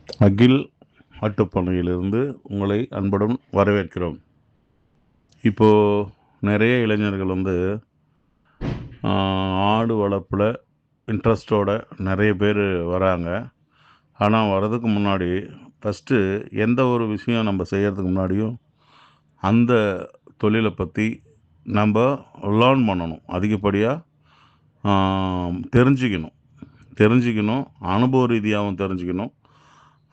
அகில் மாட்டுப்பண்ணையிலிருந்து உங்களை அன்புடன் வரவேற்கிறோம். இப்போது நிறைய இளைஞர்கள் ஆடு வளர்ப்பில் இன்ட்ரெஸ்டோட நிறைய பேர் வராங்க. ஆனால் வர்றதுக்கு முன்னாடி ஃபஸ்ட்டு எந்த ஒரு விஷயம் நம்ம செய்கிறதுக்கு முன்னாடியும் அந்த தொழிலை பற்றி நம்ம லேர்ன் பண்ணணும். அதிகப்படியாக தெரிஞ்சுக்கணும் தெரிஞ்சுக்கணும் அனுபவ ரீதியாகவும் தெரிஞ்சுக்கணும்.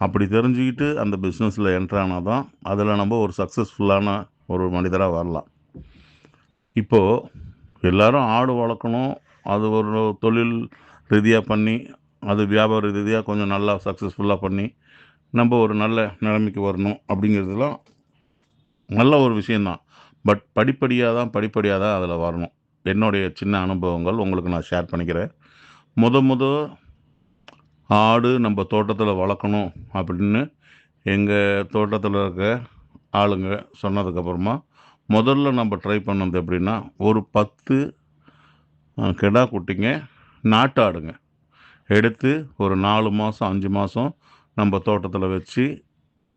அப்படி தெரிஞ்சுக்கிட்டு அந்த பிஸ்னஸில் என்ட்ரானால் தான் அதில் நம்ம ஒரு சக்ஸஸ்ஃபுல்லான ஒரு மனிதராக வரலாம். இப்போது எல்லோரும் ஆடு வளர்க்கணும், அது ஒரு தொழில் ரீதியாக பண்ணி, அது வியாபார ரீதியாக கொஞ்சம் நல்லா சக்ஸஸ்ஃபுல்லாக பண்ணி நம்ம ஒரு நல்ல நிலைமைக்கு வரணும் அப்படிங்கிறதுலாம் நல்ல ஒரு விஷயந்தான். பட் படிப்படியாக தான் அதில் வரணும். என்னுடைய சின்ன அனுபவங்கள் உங்களுக்கு நான் ஷேர் பண்ணிக்கிறேன். முத ஆடு நம்ம தோட்டத்தில் வளர்க்கணும் அப்படின்னு எங்கள் தோட்டத்தில் இருக்க ஆளுங்க சொன்னதுக்கப்புறமா முதல்ல நம்ம ட்ரை பண்ணது எப்படின்னா, ஒரு 10 கிடா குட்டிங்க, நாட்டு ஆடுங்க எடுத்து ஒரு 4 மாதம் 5 மாதம் நம்ம தோட்டத்தில் வச்சு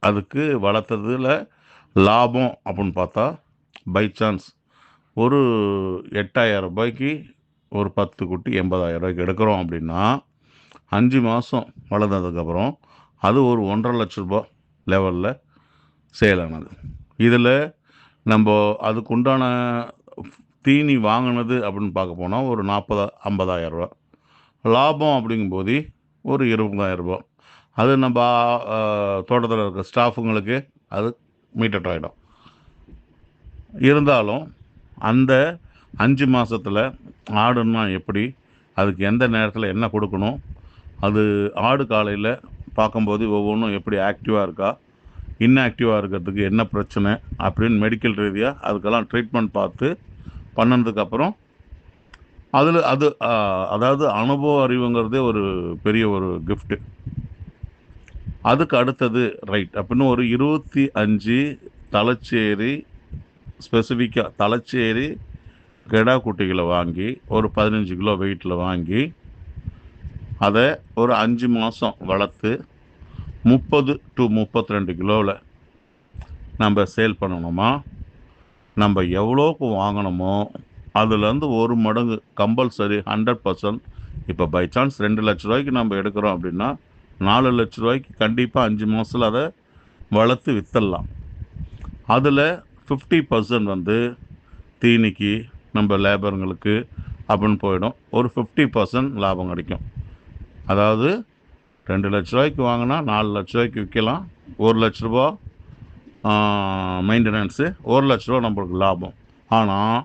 அதுக்கு வளர்த்ததில் லாபம் அப்படின்னு பார்த்தா பை சான்ஸ் ஒரு 8,000 ரூபாய்க்கு ஒரு 10 குட்டி 80,000 ரூபாய்க்கு எடுக்கிறோம் அப்படின்னா 5 மாதம் வளர்ந்ததுக்கப்புறம் அது ஒரு 1,50,000 ரூபா லெவலில் சேல் ஆனது. இதில் நம்ம அதுக்குண்டான தீனி வாங்கினது அப்படின்னு பார்க்க போனால் ஒரு 50,000 ரூபா லாபம். அப்படிங்கும்போது ஒரு 20,000 ரூபா அது நம்ம தோட்டத்தில் இருக்க ஸ்டாஃபுங்களுக்கு அது மீட்டட் ஆகிடும். இருந்தாலும் அந்த 5 மாதத்தில் ஆடுன்னா எப்படி, அதுக்கு எந்த நேரத்தில் என்ன கொடுக்கணும், அது ஆடு காலையில் பார்க்கும்போது ஒவ்வொன்றும் எப்படி ஆக்டிவாக இருக்கா, இன்ஆக்டிவாக இருக்கிறதுக்கு என்ன பிரச்சனை அப்படின்னு மெடிக்கல் ரீதியாக அதுக்கெல்லாம் ட்ரீட்மெண்ட் பார்த்து பண்ணதுக்கப்புறம் அதில் அதாவது அனுபவ அறிவுங்கிறதே ஒரு பெரிய ஒரு கிஃப்ட்டு. அதுக்கு அடுத்தது ரைட் அப்படின்னு ஒரு 25 தலைச்சேரி ஸ்பெசிஃபிக்காக தலைச்சேரி கெடா குட்டிகளை வாங்கி ஒரு 15 கிலோ வெயிட்டில் வாங்கி அதை ஒரு 5 மாதம் வளர்த்து 30 to 32 கிலோவில் நம்ம சேல் பண்ணணுமா, நம்ம எவ்வளோக்கு வாங்கணுமோ அதுலேருந்து ஒரு மடங்கு கம்பல்சரி 100%. இப்போ பை சான்ஸ் 2 லட்ச ரூபாய்க்கு நம்ம எடுக்கிறோம் அப்படின்னா 4 லட்ச ரூபாய்க்கு கண்டிப்பாக 5 மாதத்தில் அதை வளர்த்து விற்றுடலாம். அதில் 50% தீனிக்கு நம்ம லேபருங்களுக்கு அப்படின்னு போயிடும். ஒரு 50% லாபம் கிடைக்கும். அதாவது 2 லட்ச ரூபாய்க்கு வாங்கினா 4 லட்ச ரூபாய்க்கு விற்கலாம். 1 லட்ச ரூபா மெயின்டெனன்ஸு, 1 லட்ச ரூபா நம்மளுக்கு லாபம். ஆனால்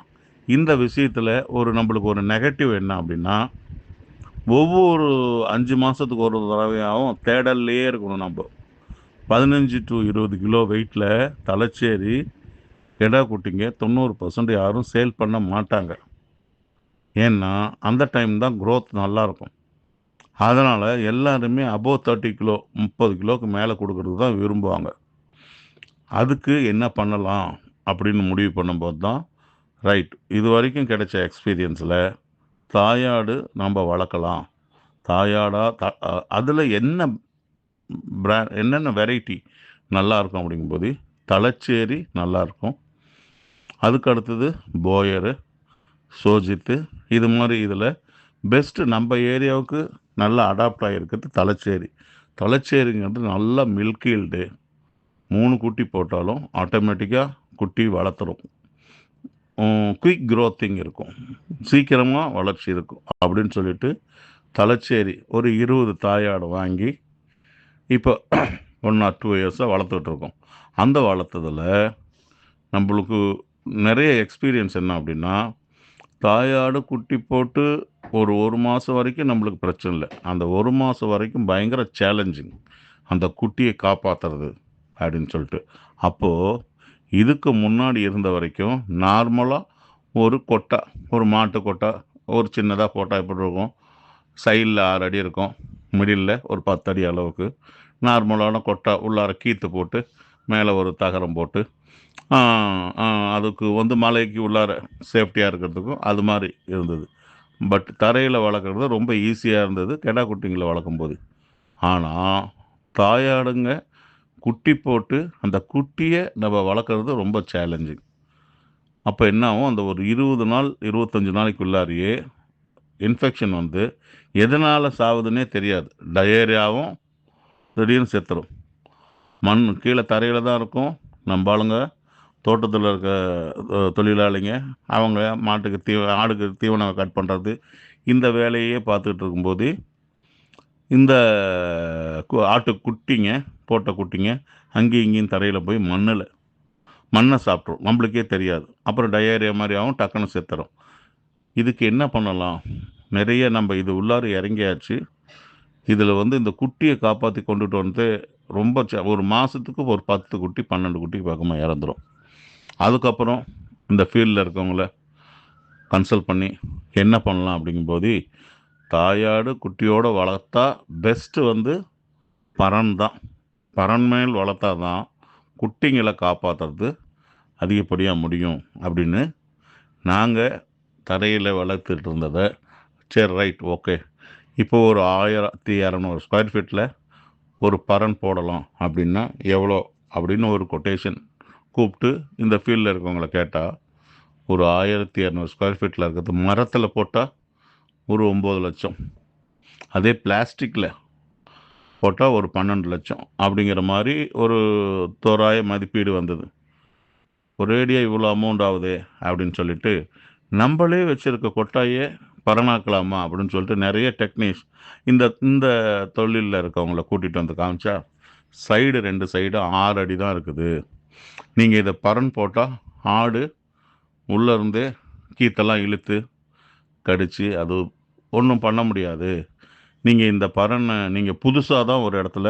இந்த விஷயத்தில் நம்மளுக்கு ஒரு நெகட்டிவ் என்ன அப்படின்னா, ஒவ்வொரு 5 மாதத்துக்கு ஒரு தடவையாகவும் தேடல்லே இருக்கணும். நம்ம 15 to 20 கிலோ வெயிட்டில் தலைச்சேரி கெடா குட்டிங்க 90% யாரும் சேல் பண்ண மாட்டாங்க. ஏன்னா அந்த டைம் தான் க்ரோத் நல்லாயிருக்கும். அதனால் எல்லாருமே அபோவ் 30 கிலோ 30 கிலோவுக்கு மேலே கொடுக்கறது தான் விரும்புவாங்க. அதுக்கு என்ன பண்ணலாம் அப்படின்னு முடிவு பண்ணும்போது தான் ரைட், இது வரைக்கும் கிடைச்ச எக்ஸ்பீரியன்ஸில் தாயாடு நம்ம வளர்க்கலாம். அதில் என்னென்ன வெரைட்டி நல்லாயிருக்கும் அப்படிங்கும்போது தலைச்சேரி நல்லாயிருக்கும். அதுக்கு அடுத்தது போயரு, சோஜித்து, இது மாதிரி இதில் பெஸ்ட்டு நம்ம ஏரியாவுக்கு நல்லா அடாப்ட் ஆகிருக்கிறது தலைச்சேரிங்கிறது நல்லா மில்கீல்டு. 3 குட்டி போட்டாலும் ஆட்டோமேட்டிக்காக குட்டி வளர்த்துரும். குயிக் க்ரோத்திங் இருக்கும், சீக்கிரமாக வளர்ச்சி இருக்கும் அப்படின்னு சொல்லிட்டு தலைச்சேரி ஒரு 20 தாயாடு வாங்கி இப்போ 1 or 2 இயர்ஸாக வளர்த்துட்ருக்கோம். அந்த வளர்த்ததில் நம்மளுக்கு நிறைய எக்ஸ்பீரியன்ஸ் என்ன அப்படின்னா, தாயாடு குட்டி போட்டு ஒரு மாதம் வரைக்கும் நம்மளுக்கு பிரச்சனை இல்லை. அந்த 1 மாதம் வரைக்கும் பயங்கர சேலஞ்சிங் அந்த குட்டியை காப்பாற்றுறது அப்படின்னு சொல்லிட்டு. அப்போது இதுக்கு முன்னாடி இருந்த வரைக்கும் நார்மலாக ஒரு கொட்டா, ஒரு மாட்டு கொட்டா, ஒரு சின்னதாக போட்டால் எப்படி இருக்கும், சைடில் 6 அடி இருக்கும், மிடில் ஒரு 10 அடி அளவுக்கு நார்மலான கொட்டா, உள்ளார கீற்று போட்டு மேலே ஒரு தகரம் போட்டு அதுக்கு மலைக்கு உள்ளார சேஃப்டியாக இருக்கிறதுக்கும் அது மாதிரி இருந்தது. பட் தரையில் வளர்க்குறது ரொம்ப ஈஸியாக இருந்தது கெடா குட்டிங்களை வளர்க்கும்போது. ஆனால் தாயாடுங்க குட்டி போட்டு அந்த குட்டியை நம்ம வளர்க்குறது ரொம்ப சேலஞ்சிங். அப்போ என்ன ஆகும், அந்த ஒரு 20 நாள் 25 நாளைக்குள்ளாரியே இன்ஃபெக்ஷன் வந்து எதனால் சாவுதுன்னே தெரியாது. டயேரியாவும் திடீர்னு செத்துரும். மண் கீழே தரையில் தான் இருக்கும். நம்ம ஆளுங்க தோட்டத்தில் இருக்க தொழிலாளிங்க அவங்க மாட்டுக்கு ஆடுக்கு தீவனம் கட் பண்ணுறது இந்த வேலையே பார்த்துக்கிட்டு இருக்கும்போது இந்த ஆட்டு குட்டிங்க போட்ட குட்டிங்க அங்கேயும் இங்கேயும் தரையில் போய் மண்ணை சாப்பிட்ரும். நம்மளுக்கே தெரியாது. அப்புறம் டயேரியா மாதிரி ஆகும், டக்குன்னு செத்துரும். இதுக்கு என்ன பண்ணலாம்? நிறைய நம்ம இது உள்ளார இறங்கியாச்சு. இதில் வந்து இந்த குட்டியை காப்பாற்றி கொண்டுட்டு வந்து ரொம்ப ஒரு மாதத்துக்கு ஒரு 10 குட்டி 12 குட்டி பக்கமாக இறந்துடும். அதுக்கப்புறம் இந்த ஃபீல்டில் இருக்கவங்கள கன்சல்ட் பண்ணி என்ன பண்ணலாம் அப்படிங்கும்போது, தாயாடு குட்டியோடு வளர்த்தா பெஸ்ட்டு வந்து பறன் தான். பறன் மேல் வளர்த்தா தான் குட்டிங்களை காப்பாற்றுறது அதிகப்படியாக முடியும் அப்படின்னு நாங்கள் தரையில் வளர்த்துட்டு இருந்ததை, சரி ரைட் ஓகே, இப்போ ஒரு 1200 ஸ்கொயர் ஃபீட்டில் ஒரு பறன் போடலாம் அப்படின்னா எவ்வளோ அப்படின்னு ஒரு கொட்டேஷன் கூப்பிட்டு இந்த ஃபீல்டில் இருக்கவங்கள கேட்டால், ஒரு 1200 ஸ்கொயர் ஃபீட்டில் இருக்கிறது மரத்தில் போட்டால் ஒரு 9 லட்சம், அதே பிளாஸ்டிக்கில் போட்டால் ஒரு 12 லட்சம் அப்படிங்கிற மாதிரி ஒரு தோராய மதிப்பீடு வந்தது. ஒரேடியாக இவ்வளோ அமௌண்ட் ஆகுது அப்படின்னு சொல்லிட்டு நம்மளே வச்சுருக்க கொட்டாயே பரணாக்கலாமா அப்படின்னு சொல்லிட்டு நிறைய டெக்னீஷ் இந்த இந்த தொழிலில் இருக்கவங்கள கூட்டிகிட்டு வந்து காமிச்சா, சைடு 2 சைடும் 6 அடி தான் இருக்குது. நீங்கள் இதை பறன் போட்டால் ஆடு உள்ளேருந்தே கீத்தெல்லாம் இழுத்து கடித்து அது ஒன்றும் பண்ண முடியாது. நீங்கள் இந்த பறனை நீங்கள் புதுசாக தான் ஒரு இடத்துல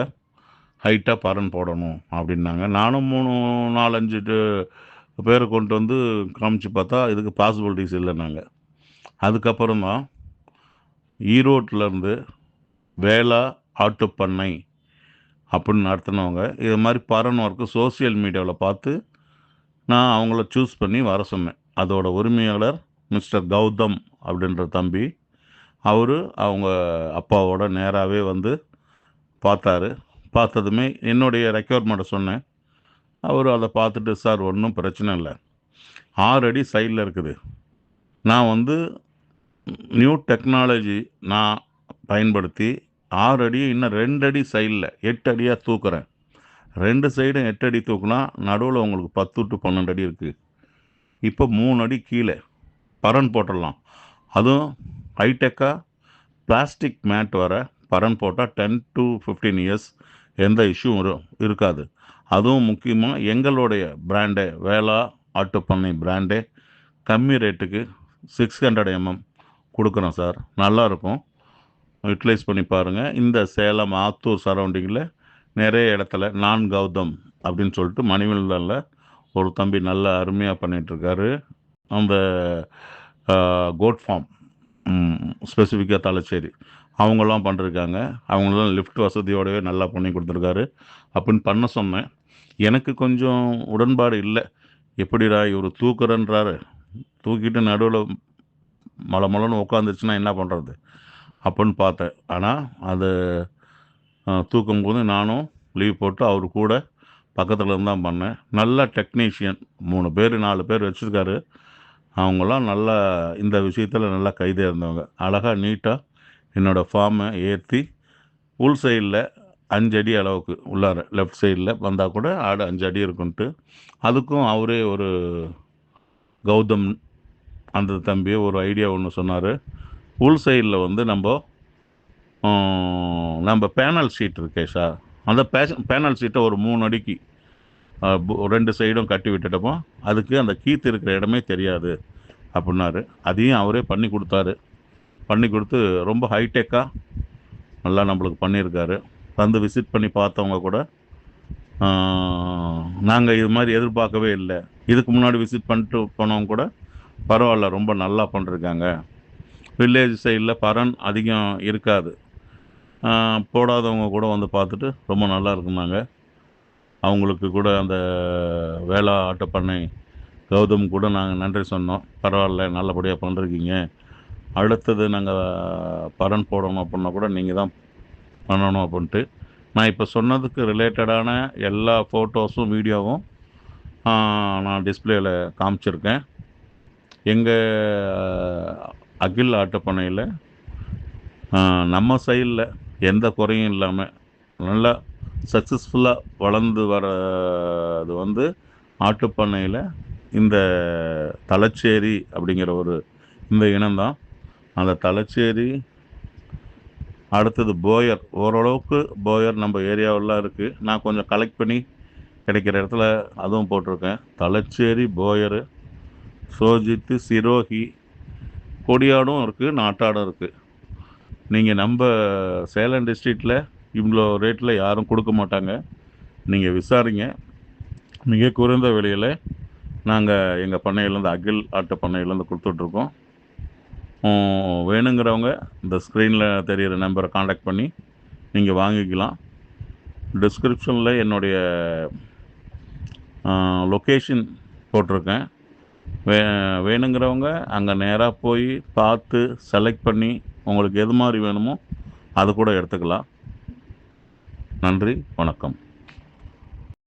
ஹைட்டாக பறன் போடணும் அப்படின்னாங்க. நானும் 3 4 5 பேரை கொண்டு வந்து காமிச்சு பார்த்தா இதுக்கு பாசிபிலிட்டிஸ் இல்லைன்னாங்க. அதுக்கப்புறம் தான் ஈரோட்டிலேருந்து வேளா ஆட்டுப்பண்ணை அப்படின்னு நடத்தினவங்க இது மாதிரி பறன் ஒர்க்கு சோசியல் மீடியாவில் பார்த்து நான் அவங்கள சூஸ் பண்ணி வர சொன்னேன். அதோட உரிமையாளர் மிஸ்டர் கௌதம் அப்படின்ற தம்பி, அவர் அவங்க அப்பாவோட நேராகவே வந்து பார்த்தாரு. பார்த்ததுமே என்னுடைய ரெக்யர்மெண்ட்டை சொன்னேன். அவர் அதை பார்த்துட்டு, சார் ஒன்றும் பிரச்சனை இல்லை, 6 அடி சைடில் இருக்குது, நான் வந்து நியூ டெக்னாலஜி நான் பயன்படுத்தி 6 அடி இன்னும் 2 அடி சைடில் 8 அடியாக தூக்குறேன். 2 சைடும் 8 அடி தூக்குனா நடுவில் உங்களுக்கு 10 to 12 அடி இருக்குது. இப்போ 3 அடி கீழே பறன் போட்டுடலாம். அதுவும் ஹைடெக்காக பிளாஸ்டிக் மேட் வர பறன் போட்டால் 10 to 15 இயர்ஸ் எந்த இஷ்யூவும் இருக்காது. அதுவும் முக்கியமாக எங்களுடைய பிராண்டே வேளா ஆட்டுப்பண்ணை பிராண்டே கம்மி ரேட்டுக்கு 600 mm கொடுக்குறோம் சார். நல்லாயிருக்கும், யூட்டிலைஸ் பண்ணி பாருங்கள். இந்த சேலம் ஆத்தூர் சரௌண்டிங்கில் நிறைய இடத்துல நான் கௌதம் அப்படின்னு சொல்லிட்டு மணிவெளியில் ஒரு தம்பி நல்லா அருமையாக பண்ணிகிட்ருக்காரு. அந்த கோட் ஃபார்ம் ஸ்பெசிஃபிக்காக தலைச்சேரி அவங்களாம் பண்ணிருக்காங்க. அவங்களாம் லிஃப்ட் வசதியோடவே நல்லா பண்ணி கொடுத்துருக்காரு அப்படின்னு பண்ண சொன்னேன். எனக்கு கொஞ்சம் உடன்பாடு இல்லை. எப்படிடா இவர் தூக்குறன்றாரு, தூக்கிட்டு நடுவில் மலன்னு உட்காந்துருச்சுன்னா என்ன பண்ணுறது அப்படின்னு பார்த்தேன். ஆனால் அது தூக்கும்போது நானும் லீவ் போட்டு அவர் கூட பக்கத்தில் இருந்தால் பண்ணேன். நல்ல டெக்னீஷியன் 3 பேர் 4 பேர் வச்சுருக்காரு. அவங்களாம் நல்லா இந்த விஷயத்தில் நல்லா கைதே இருந்தவங்க. அழகாக நீட்டாக என்னோடய ஃபார்மை ஏற்றி உள் சைடில் 5 அடி அளவுக்கு உள்ளார லெஃப்ட் சைடில் வந்தால் கூட ஆடு 5 அடி இருக்குன்ட்டு அதுக்கும் அவரே ஒரு கௌதம் அந்த தம்பியை ஒரு ஐடியா ஒன்று சொன்னார். உள் சைடில் வந்து நம்ம பேனல் ஷீட் இருக்கே சார், அந்த பேனல் ஷீட்டை ஒரு 3 அடிக்கு 2 சைடும் கட்டி விட்டுட்டப்போ அதுக்கு அந்த கீத்து இருக்கிற இடமே தெரியாது அப்படின்னாரு. அதையும் அவரே பண்ணி கொடுத்தாரு. பண்ணி கொடுத்து ரொம்ப ஹைடெக்காக நல்லா நம்மளுக்கு பண்ணியிருக்காரு. வந்து விசிட் பண்ணி பார்த்தவங்க கூட நாங்கள் இது மாதிரி எதிர்பார்க்கவே இல்லை, இதுக்கு முன்னாடி விசிட் பண்ணிட்டு போனவங்க கூட பரவாயில்ல ரொம்ப நல்லா பண்ணிருக்காங்க, வில்லேஜ் சைடில் பறன் அதிகம் இருக்காது, போடாதவங்க கூட வந்து பார்த்துட்டு ரொம்ப நல்லா இருக்குனாங்க. அவங்களுக்கு கூட அந்த வேளா ஆட்டுப்பண்ணை கௌதம் கூட நாங்கள் நன்றி சொன்னோம். பரவாயில்ல நல்லபடியாக பண்ணிருக்கீங்க, அடுத்தது நாங்கள் பறன் போடணும் அப்படின்னா கூட நீங்கள் தான் பண்ணணும் அப்படின்ட்டு நான் இப்போ சொன்னதுக்கு ரிலேட்டடான எல்லா ஃபோட்டோஸும் வீடியோவும் நான் டிஸ்பிளேயில் காமிச்சிருக்கேன். எங்கள் அகில் ஆட்டுப்பண்ணையில் நம்ம சைடில் எந்த குறையும் இல்லாமல் நல்லா சக்ஸஸ்ஃபுல்லாக வளர்ந்து வரது வந்து ஆட்டுப்பண்ணையில் இந்த தலச்சேரி அப்படிங்கிற இந்த இனம்தான். அந்த தலச்சேரி அடுத்தது போயர். ஓரளவுக்கு போயர் நம்ம ஏரியாவெல்லாம் இருக்குது. நான் கொஞ்சம் கலெக்ட் பண்ணி கிடைக்கிற இடத்துல அதுவும் போட்டிருக்கேன். தலச்சேரி போயரு, சோஜித்து, சிரோஹி, கொடியாடும் இருக்குது, நாட்டாடும் இருக்குது. நீங்கள் நம்ம சேலம் டிஸ்ட்ரிக்டில் இவ்வளோ ரேட்டில் யாரும் கொடுக்க மாட்டாங்க. நீங்கள் விசாரிங்க. மிக குறைந்த விலையில் நாங்கள் எங்கள் பண்ணையிலேருந்து அகில் ஆட்டு பண்ணையிலேருந்து கொடுத்துட்ருக்கோம். வேணுங்கிறவங்க இந்த ஸ்க்ரீனில் தெரிகிற நம்பரை காண்டாக்ட் பண்ணி நீங்கள் வாங்கிக்கலாம். டிஸ்கிரிப்ஷனில் என்னுடைய லொக்கேஷன் போட்டிருக்கேன். வேணுங்கிறவங்க அங்கே நேராக போய் பார்த்து செலக்ட் பண்ணி உங்களுக்கு எது மாதிரி வேணுமோ அது கூட எடுத்துக்கலாம். நன்றி, வணக்கம்.